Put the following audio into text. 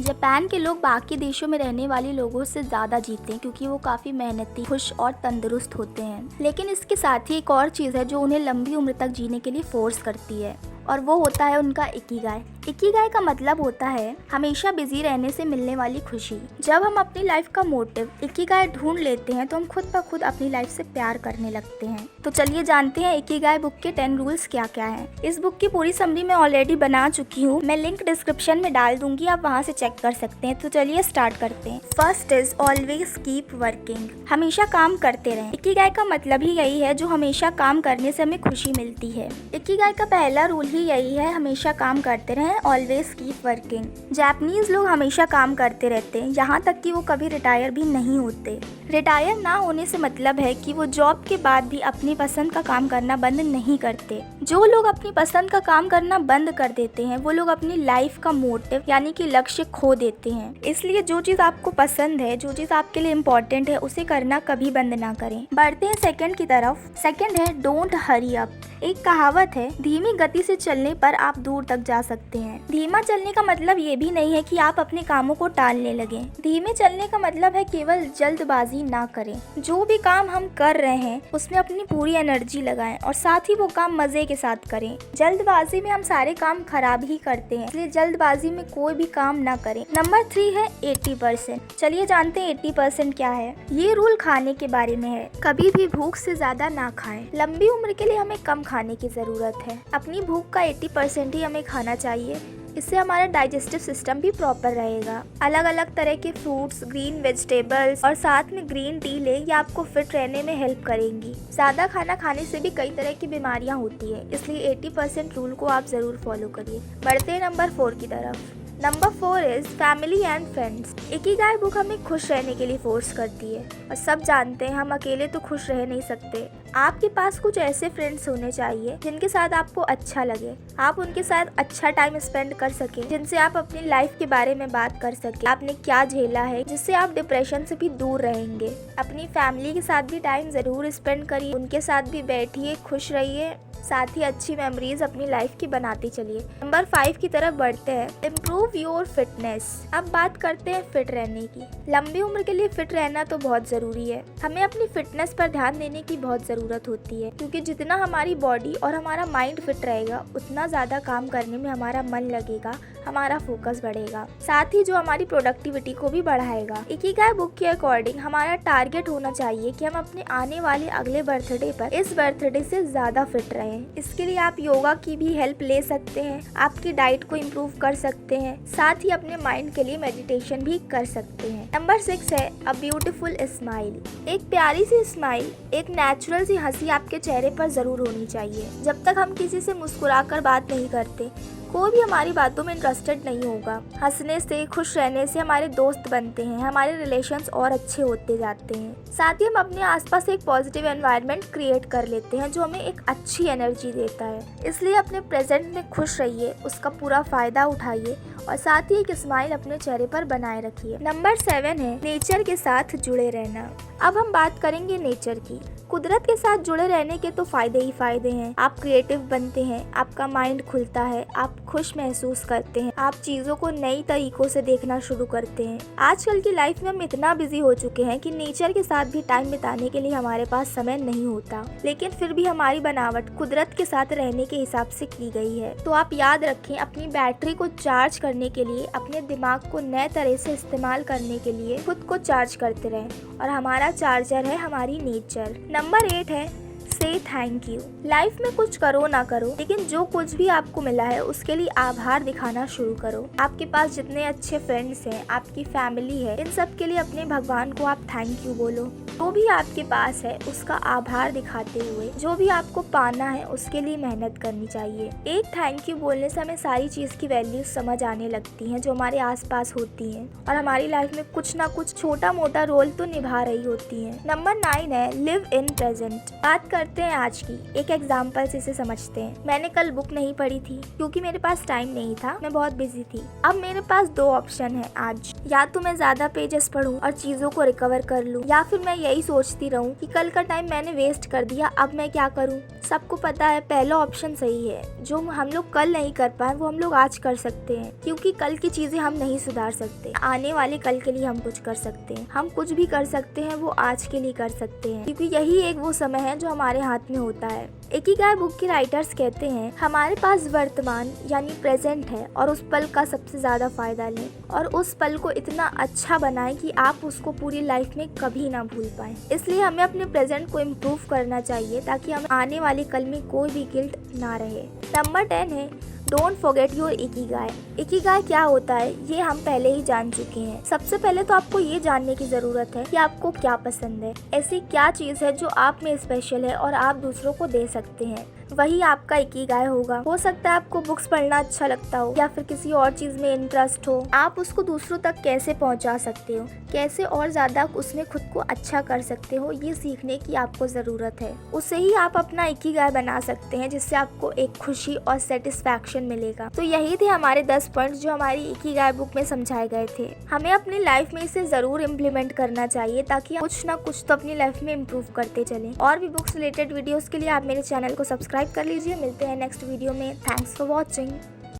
Japan के लोग बाकी देशों में रहने वाले लोगों से ज़्यादा जीते हैं क्योंकि वो काफ़ी मेहनती, खुश और तंदुरुस्त होते हैं। लेकिन इसके साथ ही एक और चीज़ है जो उन्हें लंबी उम्र तक जीने के लिए फोर्स करती है, और वो होता है उनका इकिगाई। इकिगाई का मतलब होता है हमेशा बिजी रहने से मिलने वाली खुशी। जब हम अपनी लाइफ का मोटिव इकिगाई ढूंढ लेते हैं तो हम खुद ब खुद अपनी लाइफ से प्यार करने लगते हैं। तो चलिए जानते हैं इकिगाई बुक के 10 रूल्स क्या क्या हैं। इस बुक की पूरी समरी मैं ऑलरेडी बना चुकी हूँ, मैं लिंक डिस्क्रिप्शन में डाल दूंगी, आप वहाँ से चेक कर सकते हैं। तो चलिए स्टार्ट करते हैं। First is always keep working, हमेशा काम करते रहें। इकिगाई का मतलब ही यही है, जो हमेशा काम करने से हमें खुशी मिलती है। इकिगाई का पहला रूल ही यही है, हमेशा काम करते रहें, ऑलवेज कीप वर्किंग। जापानीज लोग हमेशा काम करते रहते हैं, यहाँ तक कि वो कभी रिटायर भी नहीं होते। रिटायर ना होने से मतलब है कि वो जॉब के बाद भी अपनी पसंद का काम करना बंद नहीं करते। जो लोग अपनी पसंद का काम करना बंद कर देते हैं वो लोग अपनी लाइफ का मोटिव यानी कि लक्ष्य खो देते हैं। इसलिए जो चीज़ आपको पसंद है, जो चीज़ आपके लिए इम्पोर्टेंट है, उसे करना कभी बंद ना करें। बढ़ते हैं सेकंड की तरफ। सेकंड है डोंट हरी अप। एक कहावत है, धीमी गति से चलने पर आप दूर तक जा सकते हैं। धीमा चलने का मतलब ये भी नहीं है कि आप अपने कामों को टालने लगे। धीमे चलने का मतलब है केवल जल्दबाजी ना करें। जो भी काम हम कर रहे हैं उसमें अपनी पूरी एनर्जी लगाएं और साथ ही वो काम मजे के साथ करें। जल्दबाजी में हम सारे काम खराब ही करते हैं, इसलिए जल्दबाजी में कोई भी काम ना करें। नंबर 3 है 80%। चलिए जानते हैं 80% क्या है। ये रूल खाने के बारे में है, कभी भी भूख से ज्यादा ना खाएं। लंबी उम्र के लिए हमें कम खाने की जरूरत है, अपनी भूख का 80% ही हमें खाना चाहिए। इससे हमारा डाइजेस्टिव सिस्टम भी प्रॉपर रहेगा। अलग अलग तरह के फ्रूट्स, ग्रीन वेजिटेबल्स और साथ में ग्रीन टी ले, ये आपको फिट रहने में हेल्प करेंगी। ज्यादा खाना खाने से भी कई तरह की बीमारियां होती है, इसलिए 80% रूल को आप जरूर फॉलो करिए। बढ़ते हैं नंबर 4 की तरफ। Number 4 is family and friends. Ikigai book हमें खुश रहने के लिए फोर्स करती है, और सब जानते हैं हम अकेले तो खुश रह नहीं सकते। आपके पास कुछ ऐसे फ्रेंड्स होने चाहिए जिनके साथ आपको अच्छा लगे, आप उनके साथ अच्छा टाइम स्पेंड कर सके, जिनसे आप अपनी लाइफ के बारे में बात कर सके, आपने क्या झेला है, जिससे आप डिप्रेशन से भी दूर रहेंगे। अपनी फैमिली के साथ भी टाइम जरूर स्पेंड करिए, उनके साथ भी बैठिए, खुश रहिए, साथ ही अच्छी मेमोरीज अपनी लाइफ की बनाते चलिए। नंबर 5 की तरफ बढ़ते हैं। Improve your fitness. अब बात करते हैं फिट रहने की। लंबी उम्र के लिए फिट रहना तो बहुत ज़रूरी है। हमें अपनी फिटनेस पर ध्यान देने की बहुत ज़रूरत होती है, क्योंकि जितना हमारी बॉडी और हमारा माइंड फिट रहेगा उतना ज़्यादा काम करने में हमारा मन लगेगा, हमारा फोकस बढ़ेगा, साथ ही जो हमारी प्रोडक्टिविटी को भी बढ़ाएगा। इकिगाई बुक के अकॉर्डिंग हमारा टारगेट होना चाहिए कि हम अपने आने वाले अगले बर्थडे पर इस बर्थडे से ज़्यादा फिट रहें। इसके लिए आप योगा की भी हेल्प ले सकते हैं, आपकी डाइट को इम्प्रूव कर सकते हैं, साथ ही अपने माइंड के लिए मेडिटेशन भी कर सकते हैं। नंबर 6 है अ ब्यूटीफुल स्माइल। एक प्यारी सी स्माइल, एक नेचुरल सी हंसी आपके चेहरे पर जरूर होनी चाहिए। जब तक हम किसी से मुस्कुराकर बात नहीं करते, कोई भी हमारी बातों में इंटरेस्टेड नहीं होगा। हंसने से, खुश रहने से हमारे दोस्त बनते हैं, हमारे रिलेशंस और अच्छे होते जाते हैं। साथ ही हम अपने आसपास एक पॉजिटिव एनवायरनमेंट क्रिएट कर लेते हैं जो हमें एक अच्छी एनर्जी देता है। इसलिए अपने प्रेजेंट में खुश रहिए, उसका पूरा फायदा उठाइए और साथ ही एक स्माइल अपने चेहरे पर बनाए रखिए। नंबर 7 है नेचर के साथ जुड़े रहना। अब हम बात करेंगे नेचर की। कुदरत के साथ जुड़े रहने के तो फायदे ही फायदे हैं। आप क्रिएटिव बनते हैं, आपका माइंड खुलता है, आप खुश महसूस करते हैं, आप चीजों को नई तरीकों से देखना शुरू करते हैं। आजकल की लाइफ में हम इतना बिजी हो चुके हैं कि नेचर के साथ भी टाइम बिताने के लिए हमारे पास समय नहीं होता, लेकिन फिर भी हमारी बनावट कुदरत के साथ रहने के हिसाब से की गई है। तो आप याद रखें, अपनी बैटरी को चार्ज करने के लिए, अपने दिमाग को नए तरह से इस्तेमाल करने के लिए खुद को चार्ज करते रहें, और हमारा चार्जर है हमारी नेचर। नंबर 8 है से थैंक यू। लाइफ में कुछ करो ना करो, लेकिन जो कुछ भी आपको मिला है उसके लिए आभार दिखाना शुरू करो। आपके पास जितने अच्छे फ्रेंड्स हैं, आपकी फैमिली है, इन सब के लिए अपने भगवान को आप थैंक यू बोलो। जो भी आपके पास है उसका आभार दिखाते हुए जो भी आपको पाना है उसके लिए मेहनत करनी चाहिए। एक थैंक यू बोलने से हमें सारी चीज की वैल्यू समझ आने लगती है जो हमारे आसपास होती हैं, और हमारी लाइफ में कुछ ना कुछ छोटा मोटा रोल तो निभा रही होती है। नंबर 9 है लिव इन प्रेजेंट। बात करते देखते हैं आज की एक एग्जाम्पल से इसे समझते हैं। मैंने कल बुक नहीं पढ़ी थी क्योंकि मेरे पास टाइम नहीं था, मैं बहुत बिजी थी। अब मेरे पास दो ऑप्शन है आज, या तो मैं ज्यादा पेजेस पढूं और चीजों को रिकवर कर लूं, या फिर मैं यही सोचती रहूं कि कल का टाइम मैंने वेस्ट कर दिया, अब मैं क्या करूं। सबको पता है पहला ऑप्शन सही है, जो हम लोग कल नहीं कर पाए वो हम लोग आज कर सकते हैं, क्योंकि कल की चीजें हम नहीं सुधार सकते। आने वाले कल के लिए हम कुछ कर सकते हैं, हम कुछ भी कर सकते हैं वो आज के लिए कर सकते हैं, क्योंकि यही एक वो समय है जो हमारे हाथ में होता है। इकिगाई बुक के राइटर्स कहते हैं हमारे पास वर्तमान यानी प्रेजेंट है और उस पल का सबसे ज्यादा फायदा लें और उस पल को इतना अच्छा बनाएं कि आप उसको पूरी लाइफ में कभी ना भूल पाएं। इसलिए हमें अपने प्रेजेंट को इम्प्रूव करना चाहिए ताकि हम आने वाले कल में कोई भी गिल्ट ना रहे। नंबर 10 है don't forget your Ikigai. Ikigai क्या होता है ये हम पहले ही जान चुके हैं। सबसे पहले तो आपको ये जानने की जरूरत है कि आपको क्या पसंद है, ऐसी क्या चीज है जो आप में स्पेशल है और आप दूसरों को दे सकते हैं, वही आपका इकिगाई होगा। हो सकता है आपको बुक्स पढ़ना अच्छा लगता हो या फिर किसी और चीज में इंटरेस्ट हो, आप उसको दूसरों तक कैसे पहुंचा सकते हो, कैसे और ज्यादा उसमें खुद को अच्छा कर सकते हो, ये सीखने की आपको जरूरत है। उससे ही आप अपना इकिगाई बना सकते हैं, जिससे आपको एक खुशी और सेटिस्फैक्शन मिलेगा। तो यही थे हमारे 10 पॉइंट्स जो हमारी इकिगाई बुक में समझाए गए थे। हमें अपनी लाइफ में इसे जरूर इम्प्लीमेंट करना चाहिए ताकि कुछ ना कुछ तो अपनी लाइफ में इम्प्रूव करते चलें। और भी बुक्स रिलेटेड वीडियोस के लिए आप मेरे चैनल को सब्सक्राइब कर लीजिए। मिलते हैं नेक्स्ट वीडियो में। Thanks for watching.